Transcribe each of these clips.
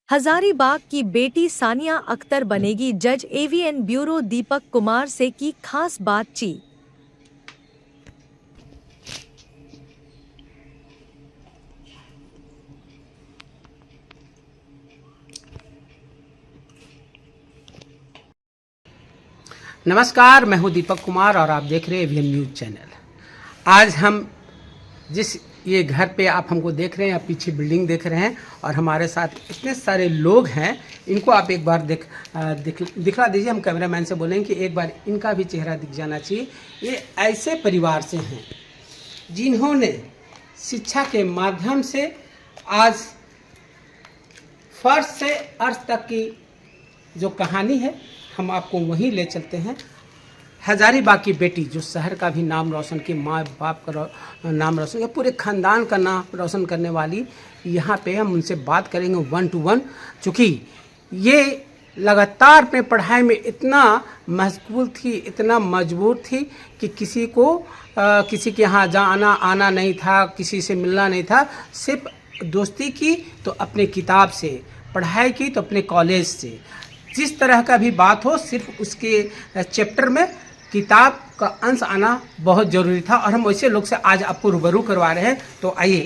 हजारीबाग की बेटी सानिया अख्तर बनेगी जज। एवीएन ब्यूरो दीपक कुमार से की खास बातचीत। नमस्कार, मैं हूं दीपक कुमार और आप देख रहे हैं एवीएन न्यूज चैनल। आज हम जिस ये घर पे आप हमको देख रहे हैं, आप पीछे बिल्डिंग देख रहे हैं और हमारे साथ इतने सारे लोग हैं, इनको आप एक बार दिखला दीजिए। हम कैमरामैन से बोलेंगे कि एक बार इनका भी चेहरा दिख जाना चाहिए। ये ऐसे परिवार से हैं जिन्होंने शिक्षा के माध्यम से आज फर्स्ट से अर्थ तक की जो कहानी है, हम आपको वहीं ले चलते हैं। हजारीबाग की बेटी जो शहर का भी नाम रोशन की, माँ बाप का नाम रोशन, या पूरे ख़ानदान का नाम रोशन करने वाली, यहाँ पे हम उनसे बात करेंगे 1 to 1। चूँकि ये लगातार अपने पढ़ाई में इतना मशगूल थी, इतना मजबूर थी कि किसी के यहाँ जाना आना नहीं था, किसी से मिलना नहीं था। सिर्फ दोस्ती की तो अपने किताब से, पढ़ाई की तो अपने कॉलेज से। जिस तरह का भी बात हो, सिर्फ उसके चैप्टर में किताब का अंश आना बहुत ज़रूरी था और हम वैसे लोग से आज आपको रूबरू करवा रहे हैं। तो आइए,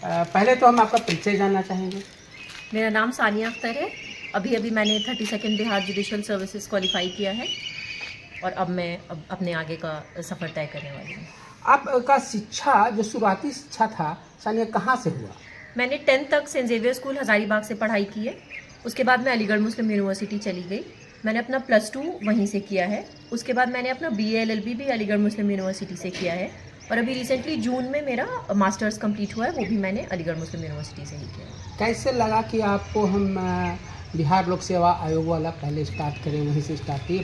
पहले तो हम आपका परिचय जानना चाहेंगे। मेरा नाम सानिया अख्तर है। अभी मैंने 32nd Bihar judicial services qualify किया है और अब मैं अपने आगे का सफ़र तय करने वाली हूँ। आपका शिक्षा, जो शुरुआती शिक्षा था सानिया, कहाँ से हुआ? मैंने 10th तक सेंट जेवियर स्कूल हजारीबाग से पढ़ाई की है। उसके बाद मैं अलीगढ़ मुस्लिम यूनिवर्सिटी चली गई। मैंने अपना +2 वहीं से किया है। उसके बाद मैंने अपना BA LLB भी अलीगढ़ मुस्लिम यूनिवर्सिटी से किया है और अभी रिसेंटली जून में मेरा मास्टर्स कंप्लीट हुआ है, वो भी मैंने अलीगढ़ मुस्लिम यूनिवर्सिटी से ही किया है। कैसे लगा कि आपको हम बिहार लोक सेवा आयोग वाला पहले स्टार्ट करें, वहीं से स्टार्ट किए?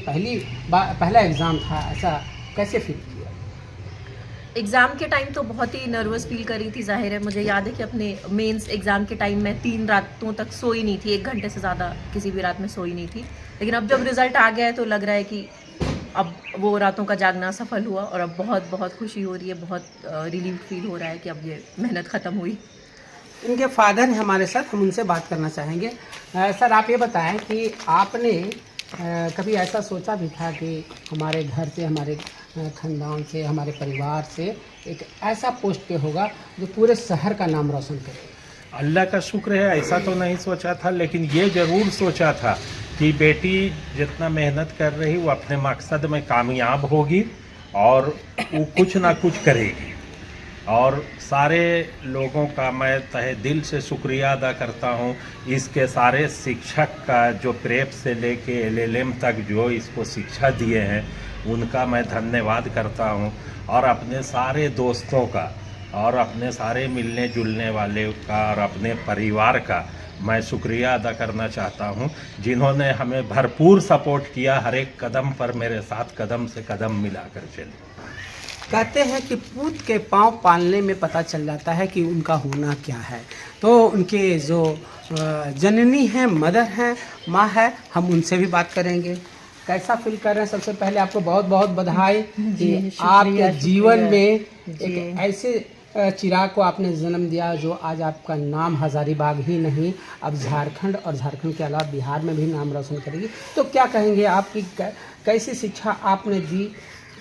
पहला एग्ज़ाम था, ऐसा कैसे फील किया? एग्ज़ाम के टाइम तो बहुत ही नर्वस फील कर रही थी। जाहिर है, मुझे याद है कि अपने मेंस एग्ज़ाम के टाइम मैं 3 रातों तक सोई नहीं थी, 1 घंटे से ज़्यादा किसी भी रात में सोई नहीं थी। लेकिन अब जब रिज़ल्ट आ गया है तो लग रहा है कि अब वो रातों का जागना सफल हुआ और अब बहुत बहुत खुशी हो रही है, बहुत रिलीव फील हो रहा है कि अब ये मेहनत ख़त्म हुई। इनके फादर हैं हमारे साथ, हम उनसे बात करना चाहेंगे। सर, आप ये बताएं कि आपने कभी ऐसा सोचा भी था कि हमारे घर से, हमारे ख़ानदान से, हमारे परिवार से एक ऐसा पोस्ट पे होगा जो पूरे शहर का नाम रोशन करे? अल्लाह का शुक्र है, ऐसा तो नहीं सोचा था, लेकिन ये ज़रूर सोचा था कि बेटी जितना मेहनत कर रही वो अपने मकसद में कामयाब होगी और वो कुछ ना कुछ करेगी। और सारे लोगों का मैं तहे दिल से शुक्रिया अदा करता हूँ। इसके सारे शिक्षक का जो प्रेप से लेके LLM तक जो इसको शिक्षा दिए हैं, उनका मैं धन्यवाद करता हूँ। और अपने सारे दोस्तों का और अपने सारे मिलने जुलने वाले का और अपने परिवार का मैं शुक्रिया अदा करना चाहता हूँ, जिन्होंने हमें भरपूर सपोर्ट किया। हर एक कदम पर मेरे साथ कदम से कदम मिलाकर चले। कहते हैं कि पूत के पाँव पालने में पता चल जाता है कि उनका होना क्या है। तो उनके जो जननी हैं, मदर हैं, माँ है, हम उनसे भी बात करेंगे। कैसा फील कर रहे हैं? सबसे पहले आपको बहुत बहुत बधाई कि आपके जीवन में एक ऐसे चिराग को आपने जन्म दिया जो आज आपका नाम हजारीबाग ही नहीं, अब झारखंड और झारखंड के अलावा बिहार में भी नाम रोशन करेगी। तो क्या कहेंगे, आपकी कैसी शिक्षा आपने दी,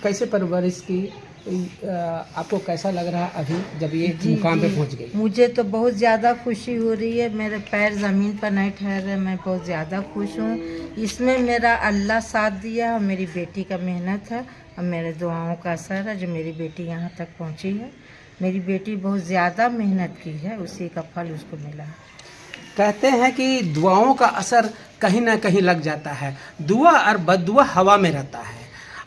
कैसे परवरिश की, आपको कैसा लग रहा है अभी जब ये मुकाम पे पहुंच गई? मुझे तो बहुत ज़्यादा खुशी हो रही है। मेरे पैर ज़मीन पर नहीं ठहरे, मैं बहुत ज़्यादा खुश हूँ। इसमें मेरा अल्लाह साथ दिया और मेरी बेटी का मेहनत है और मेरे दुआओं का असर है जो मेरी बेटी यहाँ तक पहुँची है। मेरी बेटी बहुत ज़्यादा मेहनत की है, उसी का फल उसको मिला है। कहते हैं कि दुआओं का असर कहीं ना कहीं लग जाता है। दुआ और बद्दुआ हवा में रहता है।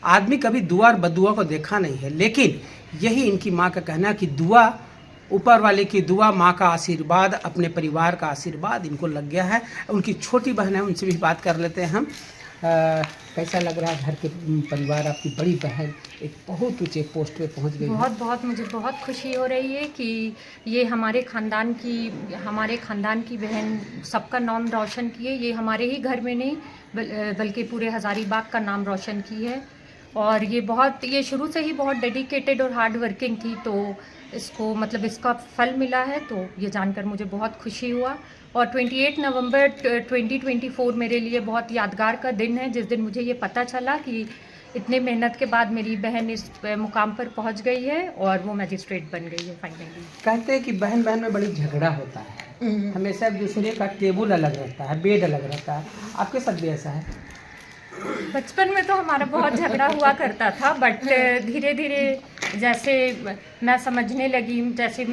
आदमी कभी दुआ और बद्दुआ को देखा नहीं है, लेकिन यही इनकी माँ का कहना है कि दुआ, ऊपर वाले की दुआ, माँ का आशीर्वाद, अपने परिवार का आशीर्वाद इनको लग गया है। उनकी छोटी बहन है, उनसे भी बात कर लेते हैं हम। कैसा लग रहा है घर के परिवार? आपकी बड़ी बहन एक बहुत ऊंचे पोस्ट पे पहुंच गई। बहुत मुझे बहुत खुशी हो रही है कि ये हमारे ख़ानदान की बहन सबका नाम रोशन की है। ये हमारे ही घर में नहीं बल्कि पूरे हजारीबाग का नाम रोशन की है। और ये शुरू से ही बहुत डेडिकेटेड और हार्ड वर्किंग थी। तो इसको मतलब इसका फल मिला है, तो ये जानकर मुझे बहुत खुशी हुआ। और 28 नवंबर 2024 मेरे लिए बहुत यादगार का दिन है, जिस दिन मुझे ये पता चला कि इतने मेहनत के बाद मेरी बहन इस मुकाम पर पहुंच गई है और वो मैजिस्ट्रेट बन गई है फाइनली। कहते हैं कि बहन बहन में बड़ी झगड़ा होता है, हमेशा एक दूसरे का टेबल अलग रहता है, बेड अलग रहता है, आपके साथ भी ऐसा है? बचपन में तो हमारा बहुत झगड़ा हुआ करता था, बट धीरे धीरे जैसे मैं समझने लगी, जैसे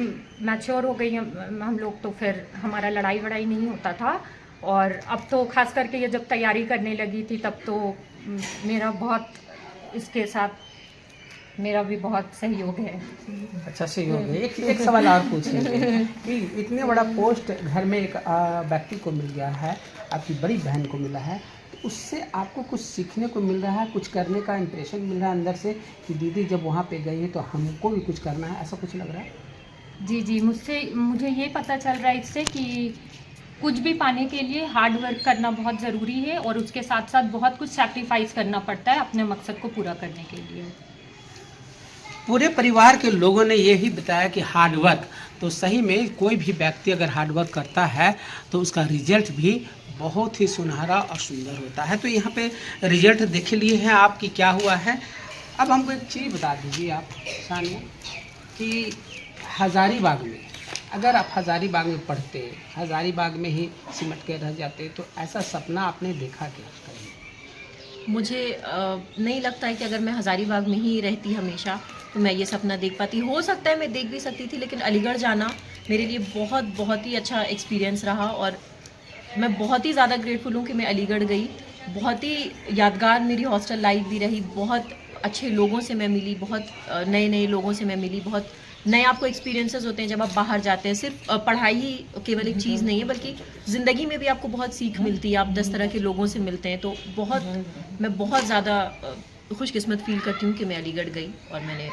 मैच्योर हो गई हम लोग, तो फिर हमारा लड़ाई वड़ाई नहीं होता था। और अब तो खास करके ये जब तैयारी करने लगी थी तब तो मेरा बहुत इसके साथ मेरा भी बहुत सहयोग है। अच्छा सहयोग है। एक सवाल और पूछेंगे कि इतने बड़ा पोस्ट घर में एक व्यक्ति को मिल गया है, आपकी बड़ी बहन को मिला है, तो उससे आपको कुछ सीखने को मिल रहा है, कुछ करने का इंप्रेशन मिल रहा है अंदर से कि दीदी जब वहाँ पे गई है तो हमको भी कुछ करना है, ऐसा कुछ लग रहा है? जी, मुझे ये पता चल रहा है इससे कि कुछ भी पाने के लिए हार्ड वर्क करना बहुत ज़रूरी है और उसके साथ साथ बहुत कुछ सैक्रिफाइस करना पड़ता है अपने मकसद को पूरा करने के लिए। पूरे परिवार के लोगों ने ये ही बताया कि हार्ड वर्क, तो सही में कोई भी व्यक्ति अगर हार्ड वर्क करता है तो उसका रिजल्ट भी बहुत ही सुनहरा और सुंदर होता है। तो यहाँ पे रिजल्ट देख लिए हैं आपकी क्या हुआ है। अब हमको एक चीज़ बता दीजिए आप सानिया कि हज़ारीबाग में अगर आप हज़ारीबाग में पढ़ते, हज़ारीबाग में ही सिमट के रह जाते, तो ऐसा सपना आपने देखा क्या? मुझे नहीं लगता है कि अगर मैं हज़ारीबाग में ही रहती हमेशा तो मैं ये सपना देख पाती। हो सकता है मैं देख भी सकती थी, लेकिन अलीगढ़ जाना मेरे लिए बहुत ही अच्छा एक्सपीरियंस रहा और मैं बहुत ही ज़्यादा ग्रेटफुल हूँ कि मैं अलीगढ़ गई। बहुत ही यादगार मेरी हॉस्टल लाइफ भी रही, बहुत अच्छे लोगों से मैं मिली, बहुत नए लोगों से मैं मिली, बहुत नए आपको एक्सपीरियंसेस होते हैं जब आप बाहर जाते हैं। सिर्फ पढ़ाई ही केवल एक चीज़ नहीं है, बल्कि ज़िंदगी में भी आपको बहुत सीख मिलती है, आप 10 तरह के लोगों से मिलते हैं। तो मैं बहुत ज़्यादा खुशकिस्मत फील करती हूँ कि मैं अलीगढ़ गई और मैंने